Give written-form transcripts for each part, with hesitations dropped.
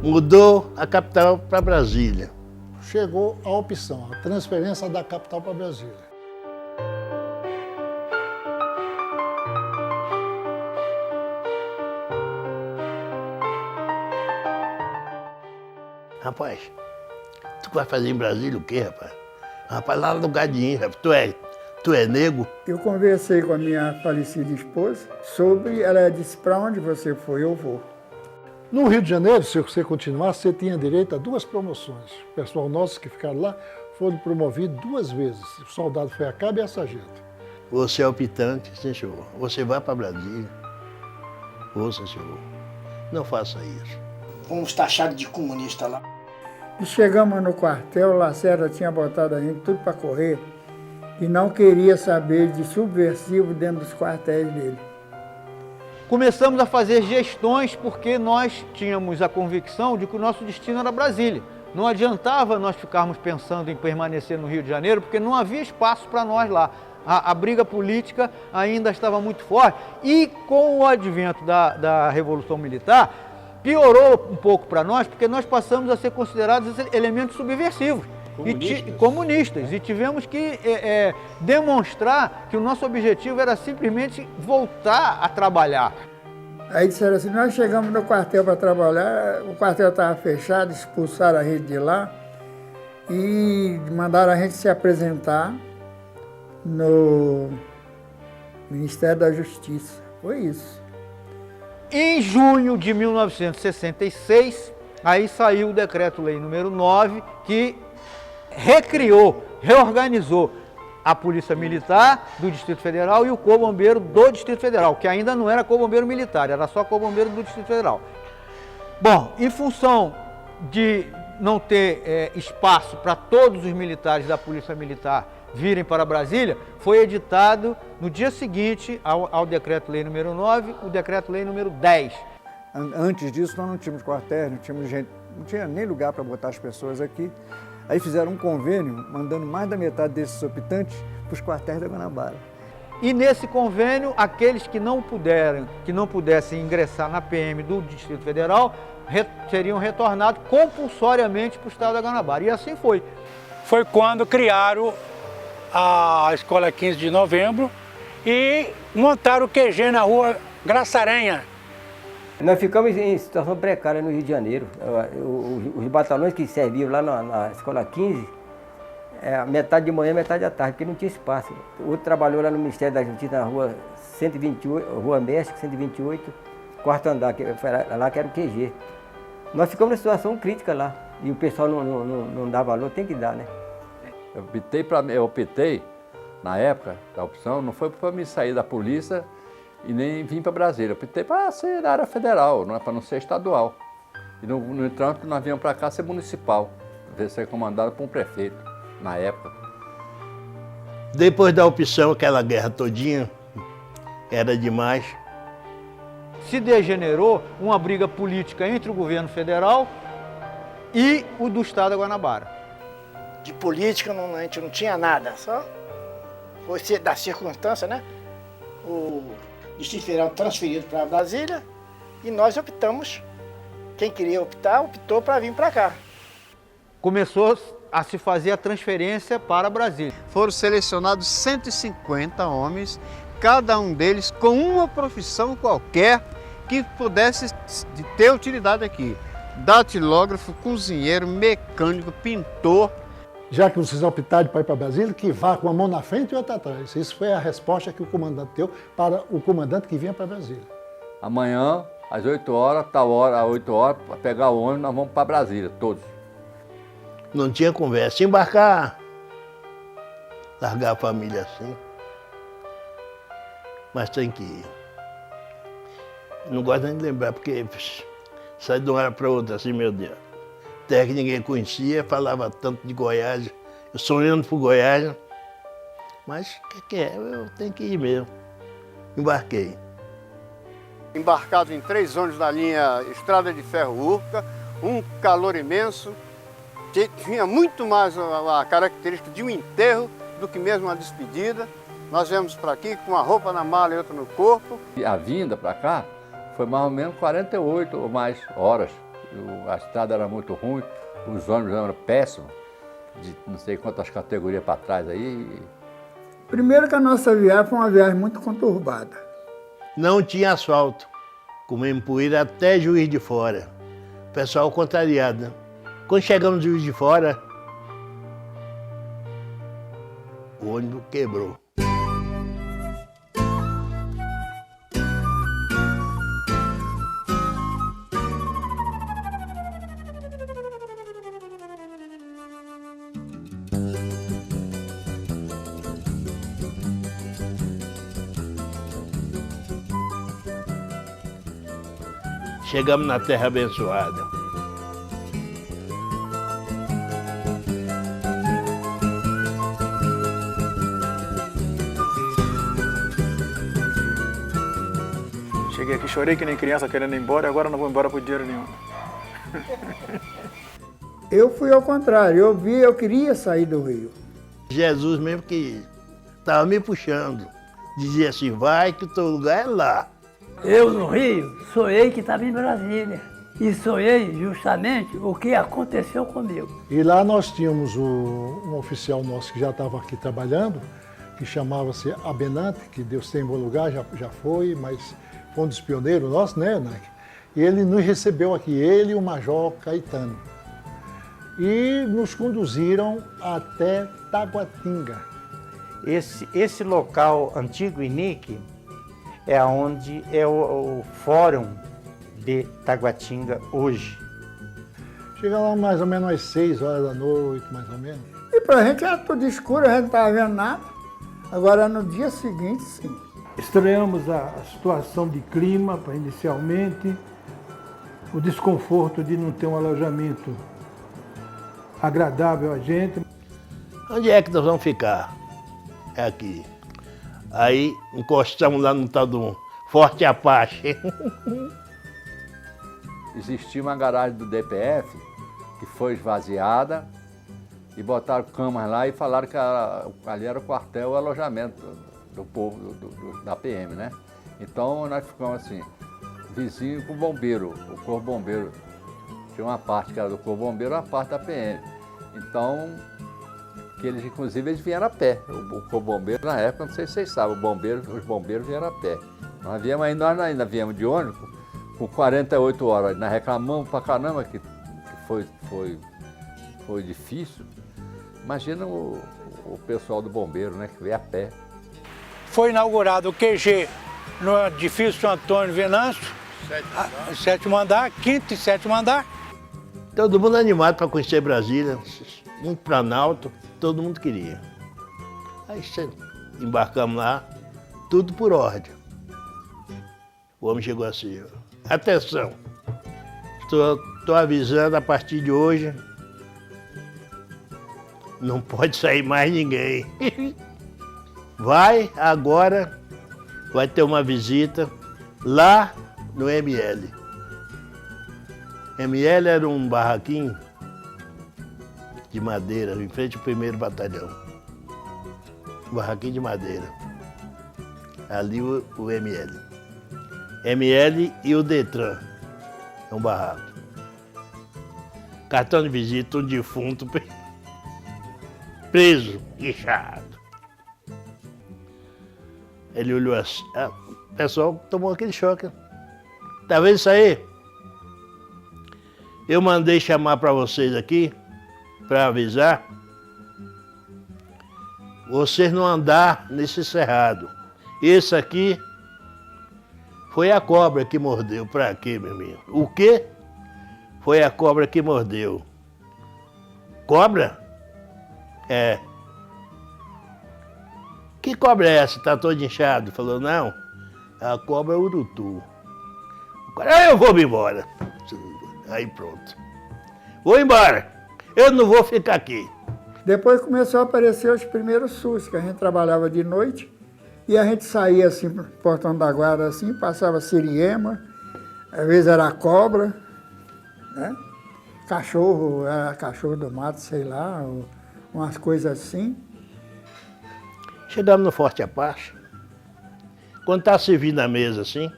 Mudou a capital para Brasília. Chegou a opção, a transferência da capital para Brasília. Rapaz, tu vai fazer em Brasília o quê, rapaz? Rapaz, lá no lugar de ir, rapaz. Tu é negro? Eu conversei com a minha falecida esposa sobre, ela disse, para onde você foi, eu vou. No Rio de Janeiro, se você continuar, você tinha direito a 2 promoções. O pessoal nosso que ficaram lá foram promovidos 2 vezes. O soldado foi a cabo e a sargento. Você é optante, sim, senhor. Você vai para Brasília. Ô, sim, senhor. Não faça isso. Fomos taxados de comunista lá. E chegamos no quartel, o Lacerda tinha botado a gente tudo para correr e não queria saber de subversivo dentro dos quartéis dele. Começamos a fazer gestões porque nós tínhamos a convicção de que o nosso destino era Brasília. Não adiantava nós ficarmos pensando em permanecer no Rio de Janeiro porque não havia espaço para nós lá. A briga política ainda estava muito forte e com o advento da Revolução Militar, piorou um pouco para nós, porque nós passamos a ser considerados elementos subversivos, comunistas, e tivemos que demonstrar que o nosso objetivo era simplesmente voltar a trabalhar. Aí disseram assim, nós chegamos no quartel para trabalhar, o quartel estava fechado, expulsaram a gente de lá e mandaram a gente se apresentar no Ministério da Justiça. Foi isso. Em junho de 1966, aí saiu o Decreto-Lei número 9, que reorganizou a Polícia Militar do Distrito Federal e o Corpo Bombeiro do Distrito Federal, que ainda não era Corpo Bombeiro Militar, era só Corpo Bombeiro do Distrito Federal. Bom, em função de não ter espaço para todos os militares da Polícia Militar virem para Brasília, foi editado no dia seguinte ao Decreto-Lei número 9, o Decreto-Lei número 10. Antes disso, nós não tínhamos quartéis, não tinha nem lugar para botar as pessoas aqui. Aí fizeram um convênio, mandando mais da metade desses optantes para os quartéis da Guanabara. E nesse convênio, aqueles que não pudessem ingressar na PM do Distrito Federal, seriam retornados compulsoriamente para o estado da Guanabara. E assim foi. Foi quando criaram a Escola 15 de Novembro e montaram o QG na rua Graça Aranha. Nós ficamos em situação precária no Rio de Janeiro. Os batalhões que serviam lá na Escola 15, metade de manhã, metade da tarde, porque não tinha espaço. O outro trabalhou lá no Ministério da Justiça, na rua 128, Rua México, 128, quarto andar, que era lá que era o QG. Nós ficamos numa situação crítica lá, e o pessoal não dá valor, tem que dar, né? Eu optei, na época, da opção, não foi para me sair da polícia e nem vir para Brasília. Eu optei para ser da área federal, não é para não ser estadual. E, no entanto, nós viemos para cá ser municipal, ser comandado por um prefeito, na época. Depois da opção, aquela guerra todinha, era demais. Se degenerou uma briga política entre o governo federal e o do estado da Guanabara. De política a gente não tinha nada, só foi da circunstância, né? O Distrito Federal transferido para Brasília e nós optamos, quem queria optar, optou para vir para cá. Começou a se fazer a transferência para Brasília. Foram selecionados 150 homens, cada um deles com uma profissão qualquer que pudesse ter utilidade aqui. Datilógrafo, cozinheiro, mecânico, pintor. Já que vocês optaram para ir para Brasília, que vá com a mão na frente e outra atrás. Isso foi a resposta que o comandante deu para o comandante que vinha para Brasília. Amanhã, às 8 horas, tal hora, às 8 horas, para pegar o ônibus, nós vamos para Brasília, todos. Não tinha conversa. Embarcar, largar a família assim. Mas tem que ir. Não gosto nem de lembrar, porque sai de uma hora para outra assim, meu Deus. Terra que ninguém conhecia, falava tanto de Goiás, eu sonhando por Goiás, mas o que é? Eu tenho que ir mesmo. Embarquei. Embarcado em 3 ônibus da linha Estrada de Ferro Urca, um calor imenso, tinha muito mais a característica de um enterro do que mesmo uma despedida. Nós viemos para aqui com uma roupa na mala e outra no corpo. E a vinda para cá foi mais ou menos 48 ou mais horas. A estrada era muito ruim, os ônibus eram péssimos, de não sei quantas categorias para trás aí. Primeiro que a nossa viagem foi uma viagem muito conturbada. Não tinha asfalto. Comemos poeira até Juiz de Fora. O pessoal contrariado, né? Quando chegamos em Juiz de Fora, o ônibus quebrou. Chegamos na Terra Abençoada. Cheguei aqui, chorei que nem criança querendo ir embora, agora não vou embora por dinheiro nenhum. Eu fui ao contrário, eu queria sair do Rio. Jesus mesmo que estava me puxando. Dizia assim, vai que o teu lugar é lá. Eu, no Rio, sonhei que estava em Brasília. E sonhei justamente o que aconteceu comigo. E lá nós tínhamos um oficial nosso que já estava aqui trabalhando, que chamava-se Abenante, que Deus tem em bom lugar, já foi, mas foi um dos pioneiros nossos, né, Nike? E ele nos recebeu aqui, ele e o Major Caetano. E nos conduziram até Taguatinga. Esse local antigo INIC é onde é o fórum de Taguatinga hoje. Chega lá mais ou menos às 6 horas da noite, mais ou menos. E pra gente era tudo escuro, a gente não estava vendo nada. Agora no dia seguinte, sim. Estranhamos a situação de clima, inicialmente, o desconforto de não ter um alojamento agradável a gente. Onde é que nós vamos ficar? É aqui. Aí encostamos lá no tal do Forte Apache. Existia uma garagem do DPF que foi esvaziada e botaram camas lá e falaram que ali era o quartel, o alojamento do povo, da PM, né? Então nós ficamos assim, vizinho com o bombeiro, o corpo bombeiro. Tinha uma parte que era do corpo bombeiro e uma parte da PM. Então, que eles, inclusive, eles vieram a pé. O corpo bombeiro, na época, não sei se vocês sabem, os bombeiros vieram a pé. Nós ainda viemos de ônibus com 48 horas. Nós reclamamos pra caramba que foi difícil. Imagina o pessoal do bombeiro, né, que veio a pé. Foi inaugurado o QG no edifício Antônio Venâncio, sétimo andar, quinto e sétimo andar. Todo mundo animado para conhecer Brasília, muito Planalto, todo mundo queria. Aí embarcamos lá, tudo por ordem. O homem chegou assim, atenção, estou avisando a partir de hoje, não pode sair mais ninguém. Agora vai ter uma visita lá no ML. ML era um barraquinho de madeira, em frente ao 1º batalhão. Barraquinho de madeira. Ali o ML. ML e o Detran. É um barraco. Cartão de visita, um defunto preso, guichado. Ele olhou assim, o pessoal tomou aquele choque. Tá vendo isso aí? Eu mandei chamar para vocês aqui, para avisar, vocês não andar nesse cerrado. Esse aqui foi a cobra que mordeu. Para quê, meu amigo? O quê? Foi a cobra que mordeu. Cobra? É. Que cobra é essa? Tá todo inchado. Falou, não, a cobra é o urutu. Eu vou me embora. Aí pronto. Vou embora. Eu não vou ficar aqui. Depois começou a aparecer os primeiros SUS, que a gente trabalhava de noite. E a gente saía assim pro portão da guarda, assim, passava siriema, às vezes era cobra, né? Cachorro, era cachorro do mato, sei lá, umas coisas assim. Chegamos no Forte Apache. Quando estava servindo a mesa assim,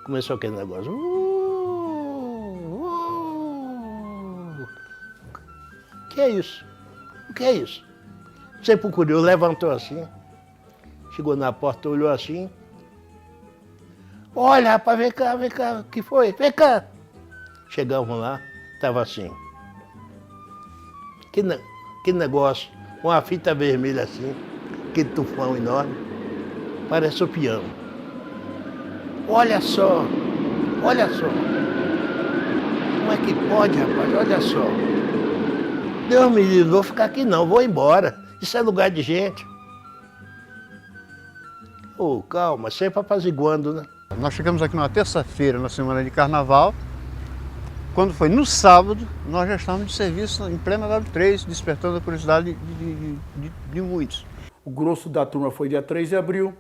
começou aquele negócio. que é isso? O que é isso? Sempre curioso, levantou assim, chegou na porta, olhou assim. Olha, rapaz, vem cá, o que foi? Vem cá. Chegamos lá, estava assim. Que negócio, uma fita vermelha assim, aquele tufão enorme, parece o piano. Olha só, olha só. Como é que pode, rapaz? Olha só. Deus me livre, vou ficar aqui não, vou embora. Isso é lugar de gente. Ô, calma, sempre apaziguando, né? Nós chegamos aqui numa terça-feira, na semana de carnaval. Quando foi no sábado, nós já estávamos de serviço em plena W3, despertando a curiosidade de muitos. O grosso da turma foi dia 3 de abril.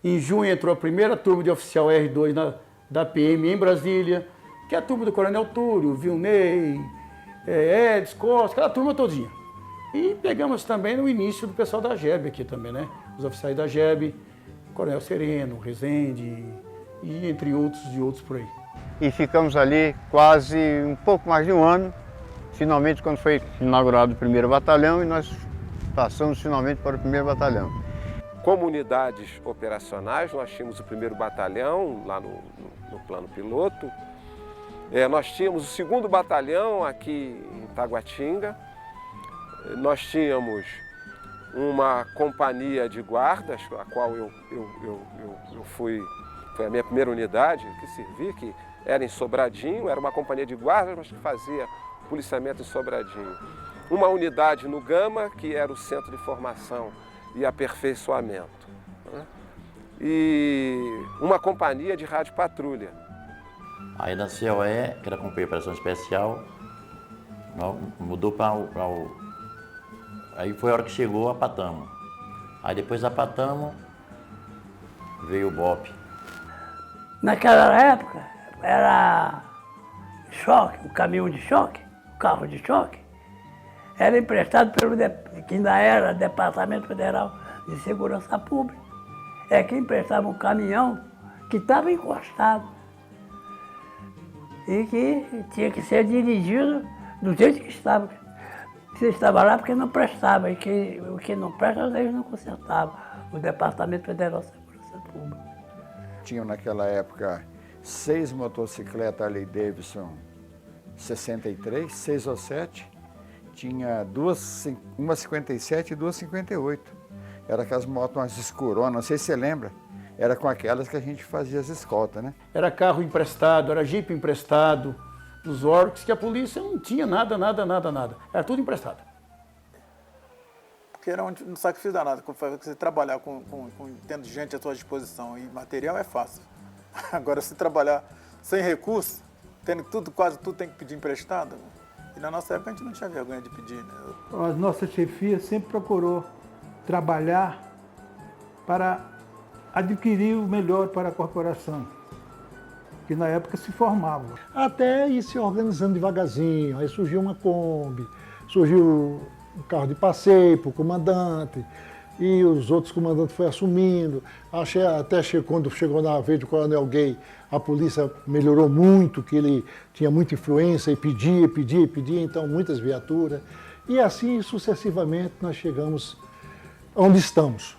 Em junho entrou a primeira turma de oficial R2 da PM em Brasília, que é a turma do Coronel Túlio, Vilney, Edson Costa, aquela turma todinha. E pegamos também no início do pessoal da GEB aqui também, né? Os oficiais da GEB, Coronel Sereno, Rezende, e entre outros e outros por aí. E ficamos ali quase um pouco mais de um ano, finalmente quando foi inaugurado o primeiro batalhão e nós passamos finalmente para o primeiro batalhão. Como unidades operacionais, nós tínhamos o primeiro batalhão lá no plano piloto, nós tínhamos o segundo batalhão aqui em Taguatinga, nós tínhamos uma companhia de guardas, a qual eu fui, foi a minha primeira unidade que servi, que era em Sobradinho, era uma companhia de guardas, mas que fazia policiamento em Sobradinho. Uma unidade no Gama, que era o centro de formação e aperfeiçoamento. Né? E uma companhia de rádio patrulha. Aí da COE, que era Companhia de Operação Especial, mudou para o... Aí foi a hora que chegou a Patamo. Aí depois da Patamo, veio o BOP. Naquela época, era choque, o caminhão de choque, o carro de choque, era emprestado pelo que ainda era Departamento Federal de Segurança Pública. É que emprestava um caminhão que estava encostado e que tinha que ser dirigido do jeito que estava. Você estava lá porque não prestava, e o que não presta, eles não consertavam. O Departamento Federal de Segurança Pública. Tinham naquela época 6 motocicletas Harley Davidson 63, 6 ou 7. Tinha uma 57 e duas 58. Era aquelas motos mais escuronas, não sei se você lembra. Era com aquelas que a gente fazia as escoltas, né? Era carro emprestado, era jipe emprestado dos órgãos, que a polícia não tinha nada. Era tudo emprestado. Porque era um sacrifício danado. Você trabalhar tendo gente à sua disposição e material é fácil. Agora, se trabalhar sem recurso, tendo quase tudo tem que pedir emprestado. E na nossa época a gente não tinha vergonha de pedir, né? A nossa chefia sempre procurou trabalhar para adquirir o melhor para a corporação, que na época se formava. Até ir se organizando devagarzinho, aí surgiu uma Kombi, surgiu um carro de passeio para o comandante, e os outros comandantes foram assumindo. Quando chegou na vez do Coronel Gay, a polícia melhorou muito, que ele tinha muita influência e pedia, então muitas viaturas. E assim sucessivamente nós chegamos onde estamos.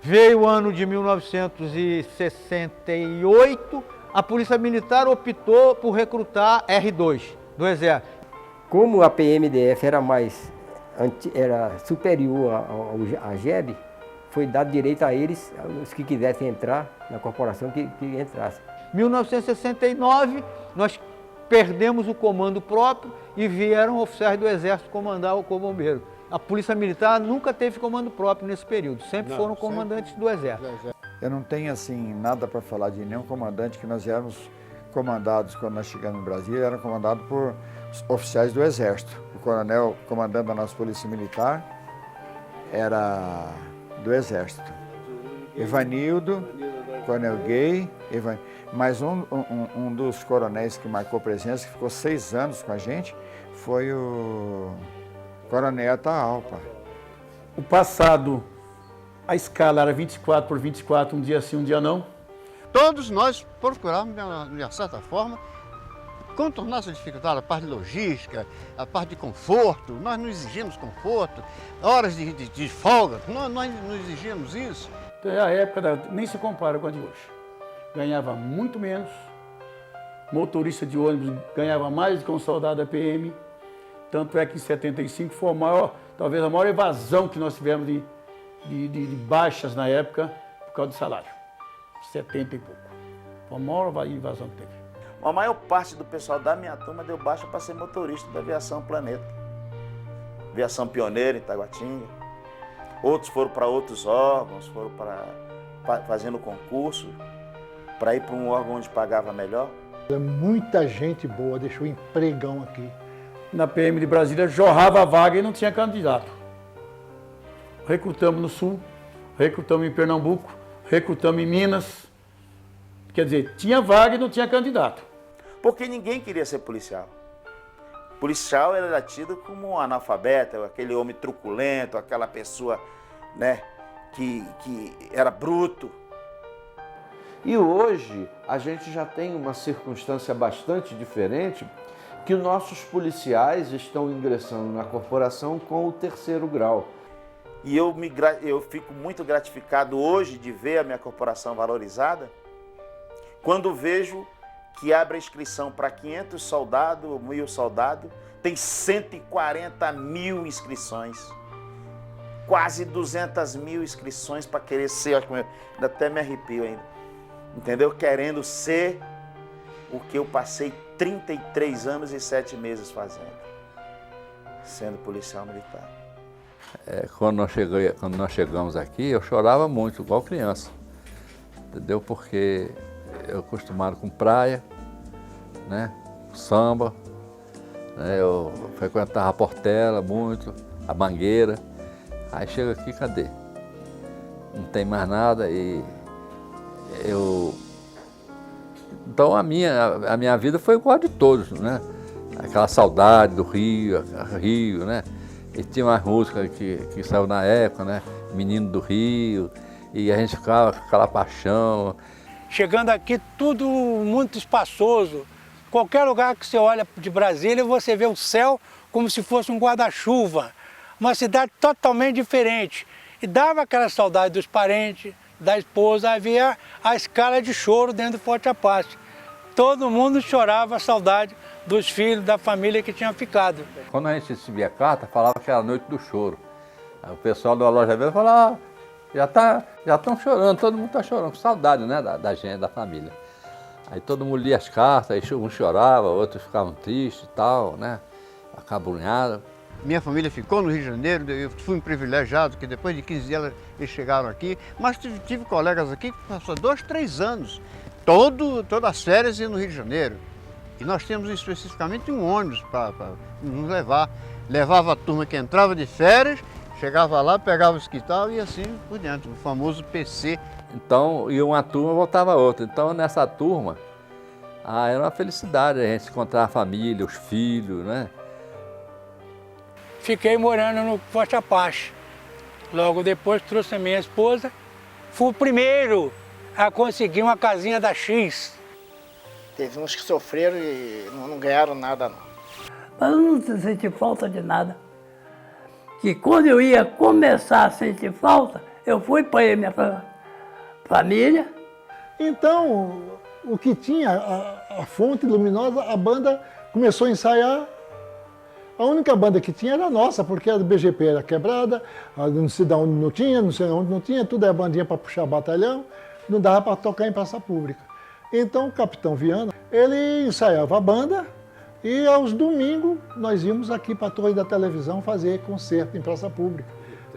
Veio o ano de 1968, a Polícia Militar optou por recrutar R2 do Exército. Como a PMDF era superior à GEB, foi dado direito a eles, os que quisessem entrar na corporação, que entrassem. Em 1969, nós perdemos o comando próprio e vieram oficiais do Exército comandar o Corpo Bombeiro. A Polícia Militar nunca teve comando próprio nesse período, sempre foram comandantes do Exército. Eu não tenho assim nada para falar de nenhum comandante que nós éramos comandados, quando nós chegamos em Brasília, eram comandados por oficiais do Exército. O coronel comandante da nossa Polícia Militar era do Exército. Evanildo, Coronel Gay, mas um dos coronéis que marcou presença, que ficou 6 anos com a gente, foi o Coronel Atahalpa. O passado, a escala era 24 por 24, um dia sim, um dia não. Todos nós procurávamos, de certa forma, contornar essa dificuldade, a parte de logística, a parte de conforto. Nós não exigimos conforto, horas de folga, nós não exigimos isso. Então, a época nem se compara com a de hoje. Ganhava muito menos, motorista de ônibus ganhava mais do que um soldado da PM, tanto é que em 75 foi talvez a maior evasão que nós tivemos de baixas na época por causa do salário. 70 e pouco. Foi a maior invasão que teve. A maior parte do pessoal da minha turma deu baixa para ser motorista da Aviação Planeta. Aviação Pioneira em Taguatinga. Outros foram para outros órgãos, foram fazendo concurso, para ir para um órgão onde pagava melhor. Muita gente boa deixou empregão aqui. Na PM de Brasília jorrava a vaga e não tinha candidato. Recrutamos no Sul, recrutamos em Pernambuco, recrutamos em Minas. Quer dizer, tinha vaga e não tinha candidato. Porque ninguém queria ser policial. Policial era tido como um analfabeto, aquele homem truculento, aquela pessoa, né, que era bruto. E hoje a gente já tem uma circunstância bastante diferente, que nossos policiais estão ingressando na corporação com o 3º grau. E eu fico muito gratificado hoje de ver a minha corporação valorizada, quando vejo que abre a inscrição para 500 soldados, 1.000 soldados, tem 140 mil inscrições. Quase 200 mil inscrições para querer ser, ainda até me arrepio ainda, entendeu? Querendo ser o que eu passei 33 anos e 7 meses fazendo, sendo policial militar. Quando nós chegamos aqui, eu chorava muito, igual criança, entendeu? Porque eu acostumado com praia, né? Samba, né? Eu frequentava a Portela muito, a Mangueira. Aí chega aqui, cadê? Não tem mais nada e Então a minha vida foi igual a de todos, né? Aquela saudade do Rio, né? E tinha uma música que saiu na época, né? Menino do Rio, e a gente ficava com aquela paixão. Chegando aqui, tudo muito espaçoso. Qualquer lugar que você olha de Brasília, você vê o céu como se fosse um guarda-chuva. Uma cidade totalmente diferente. E dava aquela saudade dos parentes, da esposa. Havia a escala de choro dentro do Forte Apache. Todo mundo chorava a saudade dos filhos, da família que tinha ficado. Quando a gente recebia a carta, falava que era a noite do choro. Aí o pessoal da loja velha falava, já estão chorando, todo mundo está chorando, com saudade, né, da gente, da família. Aí todo mundo lia as cartas, aí uns choravam, outros ficavam tristes e tal, né, acabrunhados. Minha família ficou no Rio de Janeiro, eu fui um privilegiado, que depois de 15 dias eles chegaram aqui, mas tive colegas aqui que passaram 2, 3 anos, todas as férias iam no Rio de Janeiro. E nós tínhamos especificamente um ônibus para nos levar. Levava a turma que entrava de férias, chegava lá, pegava o esquital e assim por diante, o famoso PC. Então, ia uma turma, voltava outra. Então, nessa turma, era uma felicidade a gente encontrar a família, os filhos, né? Fiquei morando no Forte Apache. Logo depois trouxe a minha esposa. Fui o primeiro a conseguir uma casinha da X. Teve uns que sofreram e não ganharam nada, não. Mas eu não senti falta de nada. Que quando eu ia começar a sentir falta, eu fui para a minha família. Então, o que tinha, a fonte luminosa, a banda começou a ensaiar. A única banda que tinha era a nossa, porque a do BGP era quebrada, não sei de onde não tinha, não sei onde não tinha, tudo é bandinha para puxar batalhão, não dava para tocar em praça pública. Então o Capitão Viana, ele ensaiava a banda e aos domingos nós íamos aqui para a Torre da Televisão fazer concerto em praça pública,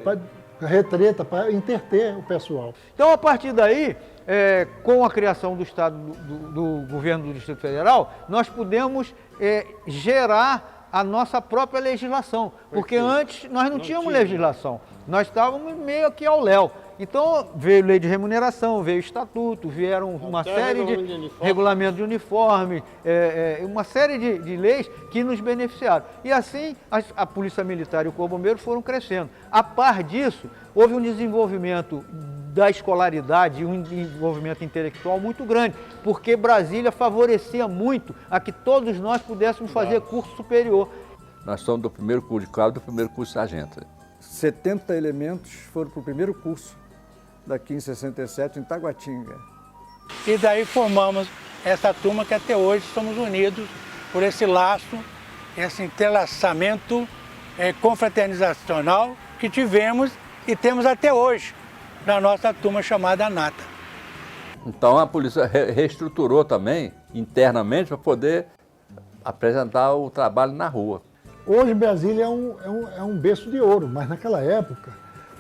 para retreta, para entreter o pessoal. Então a partir daí com a criação do Estado, do governo do Distrito Federal, nós pudemos gerar a nossa própria legislação, porque antes nós não tínhamos legislação, nós estávamos meio que ao léu. Então veio lei de remuneração, veio estatuto, vieram uma série de regulamentos de uniforme, uma série de leis que nos beneficiaram. E assim a Polícia Militar e o Corpo Bombeiro foram crescendo. A par disso, houve um desenvolvimento da escolaridade e um desenvolvimento intelectual muito grande, porque Brasília favorecia muito a que todos nós pudéssemos fazer curso superior. Nós somos do primeiro curso de cabo e do primeiro curso de sargento. 70 elementos foram para o primeiro curso daqui em 67, em Taguatinga. E daí formamos essa turma que até hoje somos unidos por esse laço, esse entrelaçamento confraternizacional que tivemos e temos até hoje na nossa turma chamada Nata. Então a polícia reestruturou também internamente para poder apresentar o trabalho na rua. Hoje Brasília é um berço de ouro, mas naquela época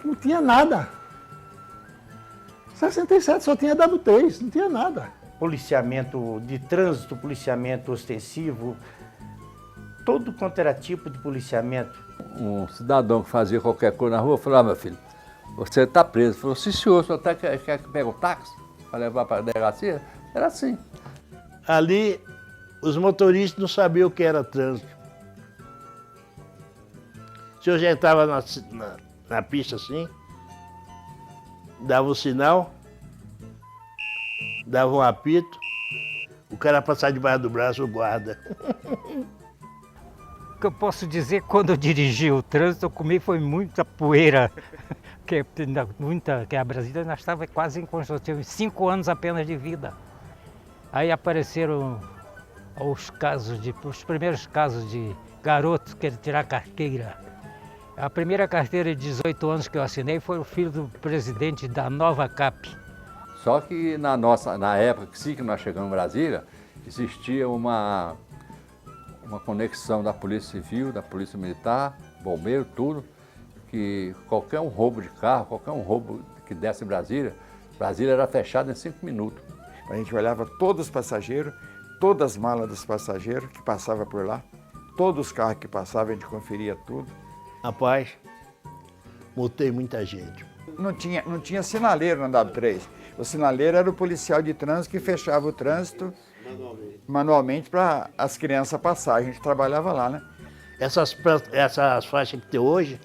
não tinha nada. 67 só tinha W3, não tinha nada. Policiamento de trânsito, policiamento ostensivo, todo quanto era tipo de policiamento. Um cidadão que fazia qualquer coisa na rua falava: meu filho, você está preso. Ele falou: sim, senhor, o senhor quer que pegue um táxi para levar para a delegacia? Era assim. Ali, os motoristas não sabiam o que era trânsito. O senhor já estava na pista assim, dava o sinal, dava um apito, o cara passava debaixo do braço, o guarda. O que eu posso dizer, quando eu dirigi o trânsito, eu comi foi muita poeira, que a Brasília ainda estava quase em construção, 5 anos apenas de vida. Aí apareceram os primeiros casos de garotos querendo tirar carteira. A primeira carteira de 18 anos que eu assinei foi o filho do presidente da Nova CAP. Só que na época que nós chegamos em Brasília, existia uma conexão da Polícia Civil, da Polícia Militar, bombeiro, tudo, que qualquer um roubo de carro, qualquer um roubo que desse em Brasília era fechado em 5 minutos. A gente olhava todos os passageiros, todas as malas dos passageiros que passavam por lá, todos os carros que passavam, a gente conferia tudo. Rapaz, multei muita gente. Não tinha sinaleiro na W3. O sinaleiro era o policial de trânsito que fechava o trânsito manualmente para as crianças passarem. A gente trabalhava lá, né? Essas faixas que tem hoje,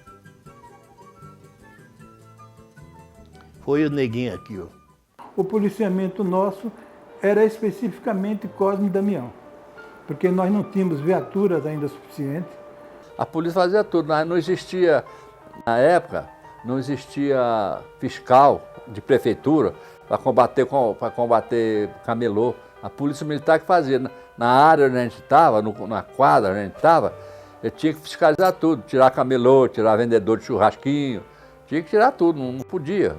foi o neguinho aqui, ó. O policiamento nosso era especificamente Cosme e Damião, porque nós não tínhamos viaturas ainda suficientes. A polícia fazia tudo, não existia, na época, não existia fiscal de prefeitura para combater camelô. A polícia militar que fazia. Na área onde a gente estava, na quadra onde a gente estava, ele tinha que fiscalizar tudo, tirar camelô, tirar vendedor de churrasquinho, tinha que tirar tudo, não podia.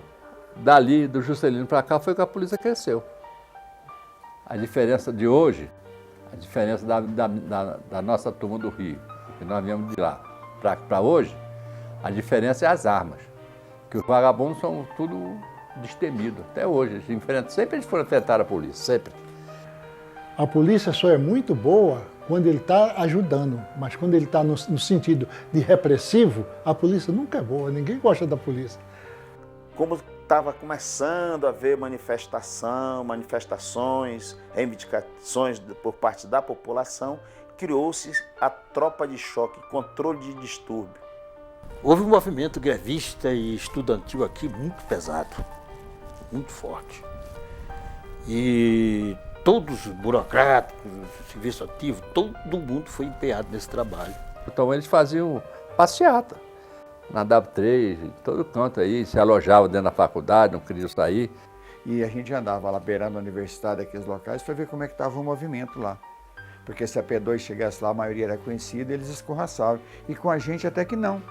Dali, do Juscelino para cá, foi que a polícia cresceu. A diferença de hoje, a diferença da nossa turma do Rio, que nós viemos de lá para hoje, a diferença é as armas. Que os vagabundos são tudo destemidos, até hoje. Sempre eles foram enfrentar a polícia, sempre. A polícia só é muito boa quando ele está ajudando, mas quando ele está no sentido de repressivo, a polícia nunca é boa, ninguém gosta da polícia. Como estava começando a haver manifestações, reivindicações por parte da população, criou-se a tropa de choque, controle de distúrbio. Houve um movimento grevista e estudantil aqui muito pesado, muito forte. E todos os burocráticos, o serviço ativo, todo mundo foi empenhado nesse trabalho. Então eles faziam passeata na W3, em todo canto aí, se alojavam dentro da faculdade, não queriam sair. E a gente andava lá beirando a universidade, aqueles locais, para ver como é que estava o movimento lá. Porque se a P2 chegasse lá, a maioria era conhecida, eles escorraçavam. E com a gente até que não.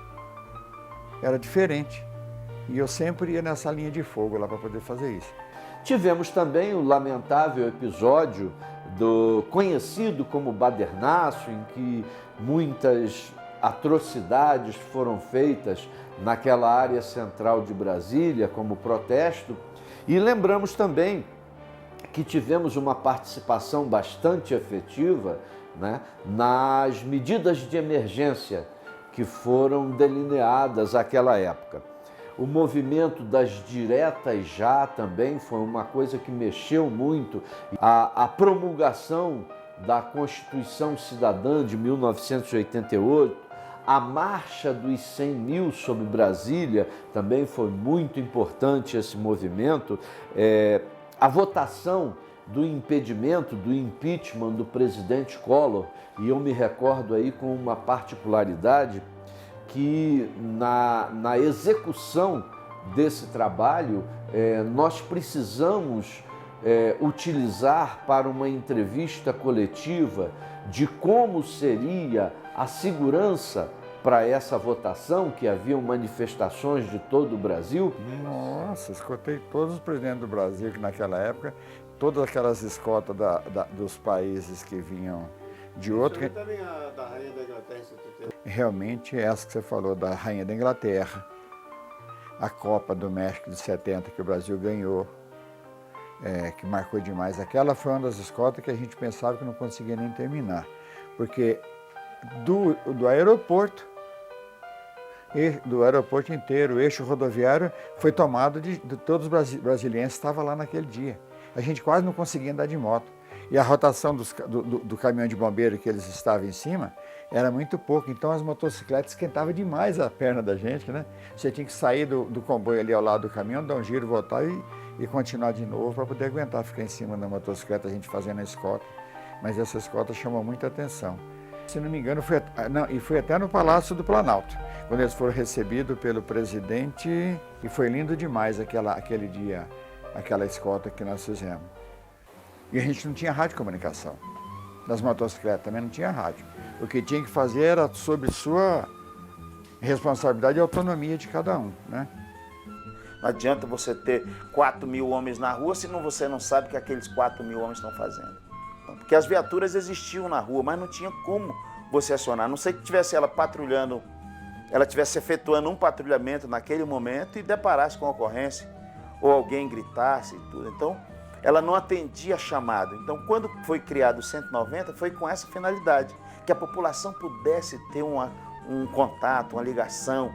Era diferente. E eu sempre ia nessa linha de fogo lá para poder fazer isso. Tivemos também o lamentável episódio do conhecido como Badernaço, em que muitas atrocidades foram feitas naquela área central de Brasília como protesto. E lembramos também que tivemos uma participação bastante efetiva, né, nas medidas de emergência que foram delineadas naquela época. O movimento das diretas já também foi uma coisa que mexeu muito. A promulgação da Constituição Cidadã de 1988, a marcha dos 100 mil sobre Brasília, também foi muito importante esse movimento. A votação do impedimento, do impeachment do presidente Collor, e eu me recordo aí com uma particularidade que na execução desse trabalho nós precisamos utilizar para uma entrevista coletiva de como seria a segurança para essa votação, que haviam manifestações de todo o Brasil. Nossa, escutei todos os presidentes do Brasil que naquela época, todas aquelas escotas dos países que vinham de outro. Também a da Rainha da Inglaterra, realmente essa que você falou da Rainha da Inglaterra, a Copa do México de 70 que o Brasil ganhou, que marcou demais. Aquela foi uma das escotas que a gente pensava que não conseguia nem terminar, porque do aeroporto inteiro, o eixo rodoviário foi tomado de todos os brasileiros que estavam lá naquele dia. A gente quase não conseguia andar de moto. E a rotação do caminhão de bombeiro que eles estavam em cima era muito pouco, então as motocicletas esquentavam demais a perna da gente, né? Você tinha que sair do comboio ali ao lado do caminhão, dar um giro, voltar e continuar de novo para poder aguentar ficar em cima da motocicleta, a gente fazendo a escolta. Mas essa escolta chamou muita atenção. Se não me engano, foi até no Palácio do Planalto, quando eles foram recebidos pelo presidente, e foi lindo demais aquele dia, aquela escolta que nós fizemos. E a gente não tinha radiocomunicação. Das motocicletas também não tinha rádio. O que tinha que fazer era sobre sua responsabilidade e autonomia de cada um, né? Não adianta você ter 4 mil homens na rua se você não sabe o que aqueles 4 mil homens estão fazendo. Porque as viaturas existiam na rua, mas não tinha como você acionar. A não sei que tivesse ela patrulhando, ela estivesse efetuando um patrulhamento naquele momento e deparasse com a ocorrência, ou alguém gritasse e tudo. Então, ela não atendia a chamado. Então, quando foi criado o 190, foi com essa finalidade, que a população pudesse ter um contato, uma ligação,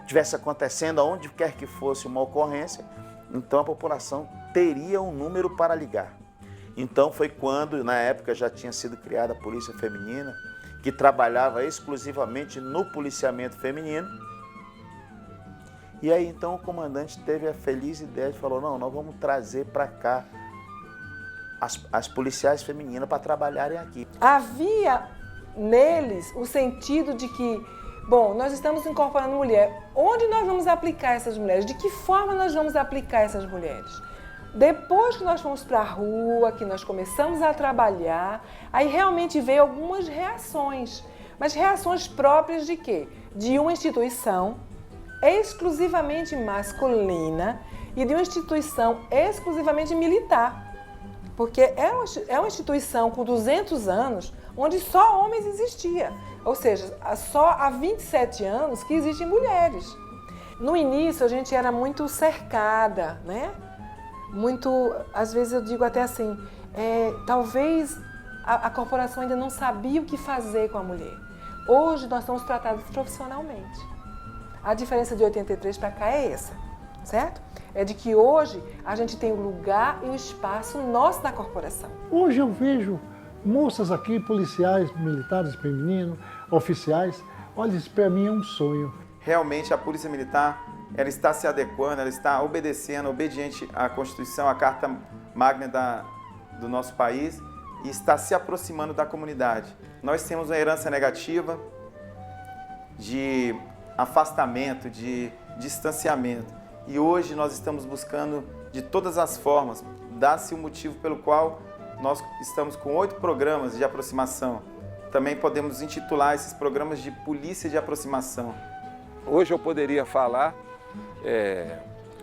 tivesse acontecendo aonde quer que fosse uma ocorrência, então a população teria um número para ligar. Então foi quando, na época, já tinha sido criada a Polícia Feminina, que trabalhava exclusivamente no policiamento feminino. E aí, então, o comandante teve a feliz ideia de falar, não, nós vamos trazer para cá as policiais femininas para trabalharem aqui. Havia neles o sentido de que, bom, nós estamos incorporando mulher, onde nós vamos aplicar essas mulheres? De que forma nós vamos aplicar essas mulheres? Depois que nós fomos para a rua, que nós começamos a trabalhar, aí realmente veio algumas reações. Mas reações próprias de quê? De uma instituição exclusivamente masculina e de uma instituição exclusivamente militar. Porque é uma instituição com 200 anos onde só homens existia. Ou seja, só há 27 anos que existem mulheres. No início a gente era muito cercada, né? Muito, às vezes eu digo até assim, talvez a corporação ainda não sabia o que fazer com a mulher. Hoje nós somos tratados profissionalmente. A diferença de 83 para cá é essa, certo? É de que hoje a gente tem o lugar e o espaço nosso na corporação. Hoje eu vejo moças aqui, policiais, militares femininos, oficiais. Olha, isso para mim é um sonho. Realmente a Polícia Militar, ela está se adequando, ela está obedecendo, obediente à Constituição, à Carta Magna do nosso país e está se aproximando da comunidade. Nós temos uma herança negativa de afastamento, de distanciamento. E hoje nós estamos buscando de todas as formas, dá-se o motivo pelo qual nós estamos com 8 programas de aproximação. Também podemos intitular esses programas de polícia de aproximação. Hoje eu poderia falar,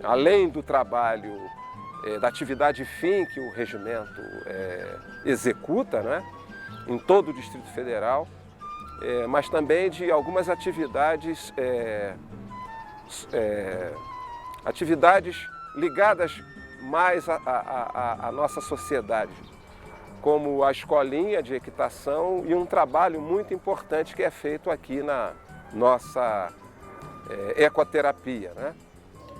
além do trabalho, da atividade fim que o regimento executa, né, em todo o Distrito Federal, mas também de algumas atividades ligadas mais a nossa sociedade, como a escolinha de equitação e um trabalho muito importante que é feito aqui na nossa ecoterapia, né?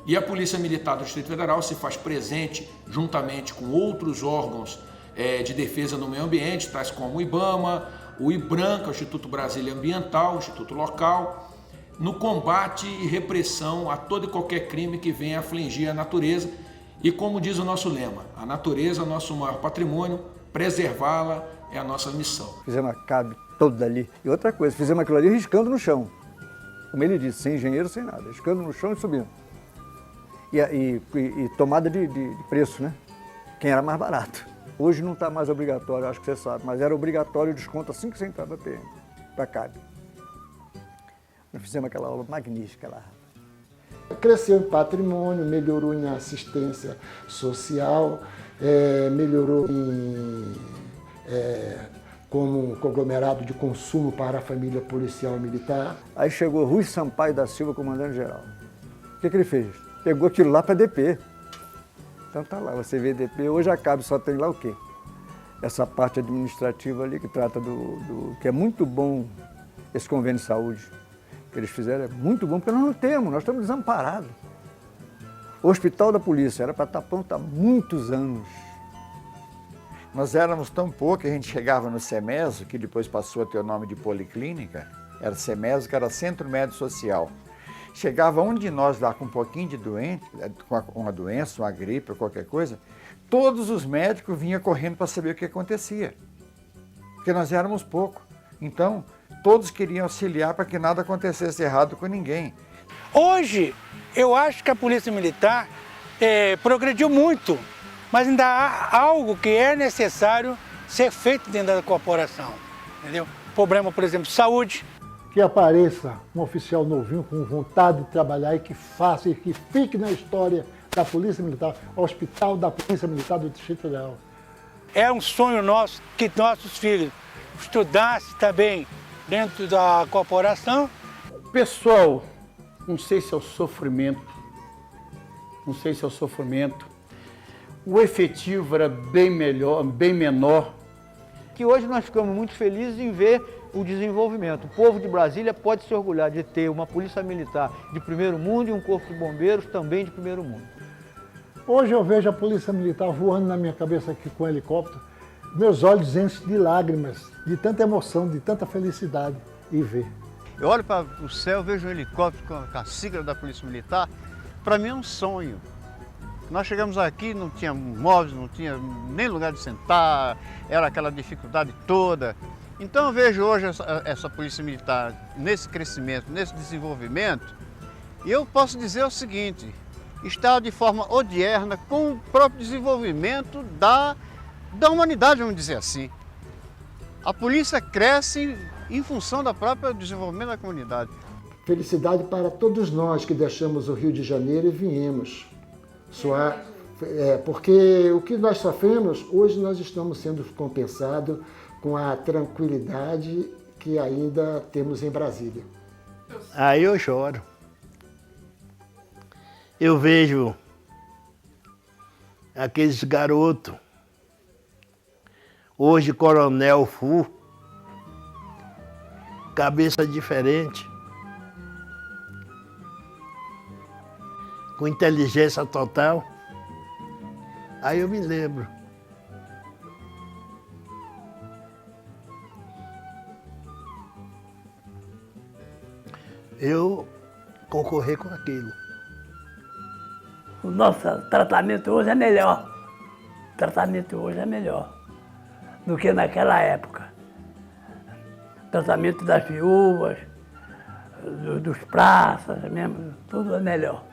E a Polícia Militar do Distrito Federal se faz presente juntamente com outros órgãos de defesa do meio ambiente, tais como o IBAMA, o IBRAM, que é o Instituto Brasília Ambiental, o Instituto Local, no combate e repressão a todo e qualquer crime que venha afligir a natureza. E como diz o nosso lema, a natureza é o nosso maior patrimônio, preservá-la é a nossa missão. Fizemos a cabe toda ali. E outra coisa, fizemos aquilo ali riscando no chão. Como ele disse, sem engenheiro, sem nada, riscando no chão e subindo. E tomada de preço, né? Quem era mais barato. Hoje não está mais obrigatório, acho que você sabe, mas era obrigatório o desconto assim que você entrava para PM, para CAB. Nós fizemos aquela aula magnífica lá. Cresceu em patrimônio, melhorou em assistência social, melhorou como um conglomerado de consumo para a família policial e militar. Aí chegou Rui Sampaio da Silva, comandante-geral. O que ele fez? Pegou aquilo lá para DP. Então tá lá, você vê DP, hoje a CAB só tem lá o quê? Essa parte administrativa ali que trata que é muito bom esse convênio de saúde que eles fizeram, é muito bom, porque nós não temos, nós estamos desamparados. O Hospital da Polícia era para estar pronto há muitos anos. Nós éramos tão pouco que a gente chegava no CEMESO, que depois passou a ter o nome de Policlínica, era CEMESO, que era Centro Médico Social. Chegava um de nós lá com um pouquinho de doente, com uma doença, uma gripe ou qualquer coisa, todos os médicos vinham correndo para saber o que acontecia. Porque nós éramos pouco. Então, todos queriam auxiliar para que nada acontecesse errado com ninguém. Hoje, eu acho que a Polícia Militar progrediu muito, mas ainda há algo que é necessário ser feito dentro da corporação. Entendeu? Problema, por exemplo, de saúde. Que apareça um oficial novinho com vontade de trabalhar e que faça e que fique na história da Polícia Militar, Hospital da Polícia Militar do Distrito Federal. É um sonho nosso que nossos filhos estudassem também dentro da corporação. Pessoal, não sei se é o sofrimento, o efetivo era bem menor. Que hoje nós ficamos muito felizes em ver o desenvolvimento. O povo de Brasília pode se orgulhar de ter uma polícia militar de primeiro mundo e um corpo de bombeiros também de primeiro mundo. Hoje eu vejo a Polícia Militar voando na minha cabeça aqui com um helicóptero, meus olhos enchem de lágrimas, de tanta emoção, de tanta felicidade e ver. Eu olho para o céu, vejo um helicóptero com a sigla da Polícia Militar, para mim é um sonho. Nós chegamos aqui, não tinha móveis, não tinha nem lugar de sentar, era aquela dificuldade toda. Então eu vejo hoje essa Polícia Militar nesse crescimento, nesse desenvolvimento, e eu posso dizer o seguinte, está de forma odierna com o próprio desenvolvimento da humanidade, vamos dizer assim. A polícia cresce em função do próprio desenvolvimento da comunidade. Felicidade para todos nós que deixamos o Rio de Janeiro e viemos. Porque o que nós sofremos, hoje nós estamos sendo compensados com a tranquilidade que ainda temos em Brasília. Aí eu choro. Eu vejo aqueles garotos, hoje coronel Fu, cabeça diferente, com inteligência total. Aí eu me lembro. Eu concorrer com aquilo. O nosso tratamento hoje é melhor. O tratamento hoje é melhor do que naquela época. O tratamento das viúvas, dos praças, mesmo, tudo é melhor.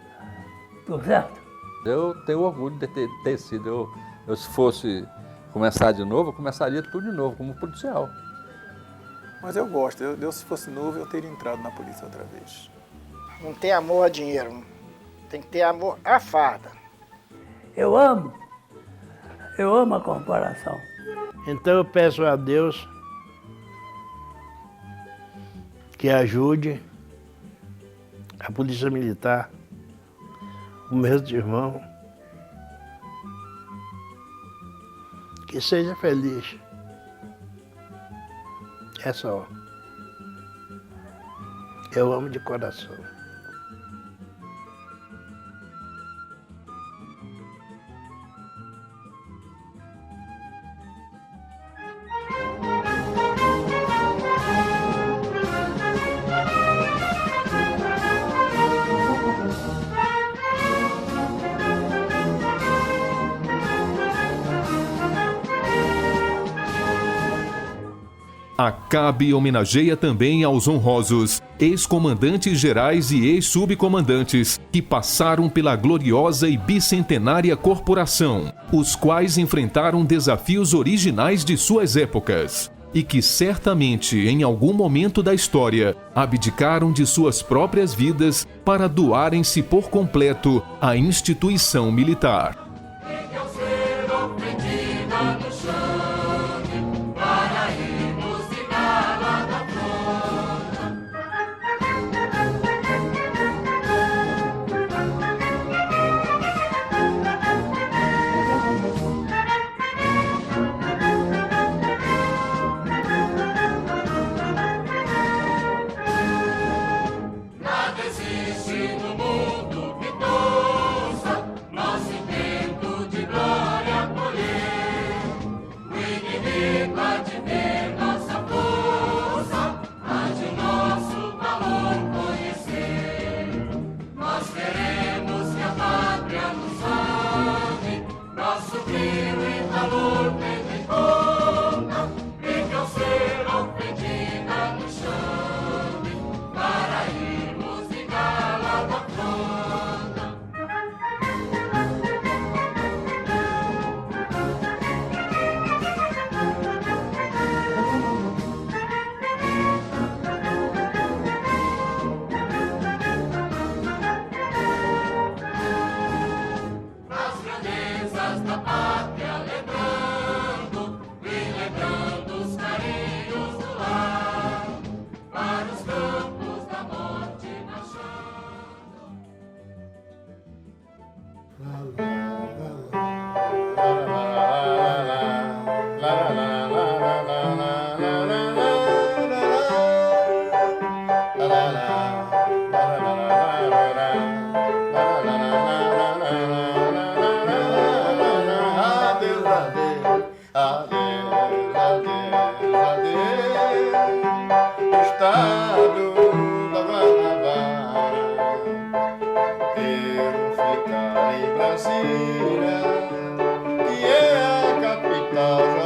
Tudo certo? Eu tenho orgulho de ter sido. Eu, se fosse começar de novo, eu começaria tudo de novo, como policial. Mas eu gosto. Eu, se fosse novo, eu teria entrado na polícia outra vez. Não tem amor a dinheiro, tem que ter amor à farda. Eu amo a corporação. Então eu peço a Deus que ajude a Polícia Militar, os meus irmãos, Que seja feliz. É só. Eu amo de coração. A CAB homenageia também aos honrosos, ex-comandantes gerais e ex-subcomandantes que passaram pela gloriosa e bicentenária corporação, os quais enfrentaram desafios originais de suas épocas e que certamente, em algum momento da história, abdicaram de suas próprias vidas para doarem-se por completo à instituição militar. Brasília, que é a capital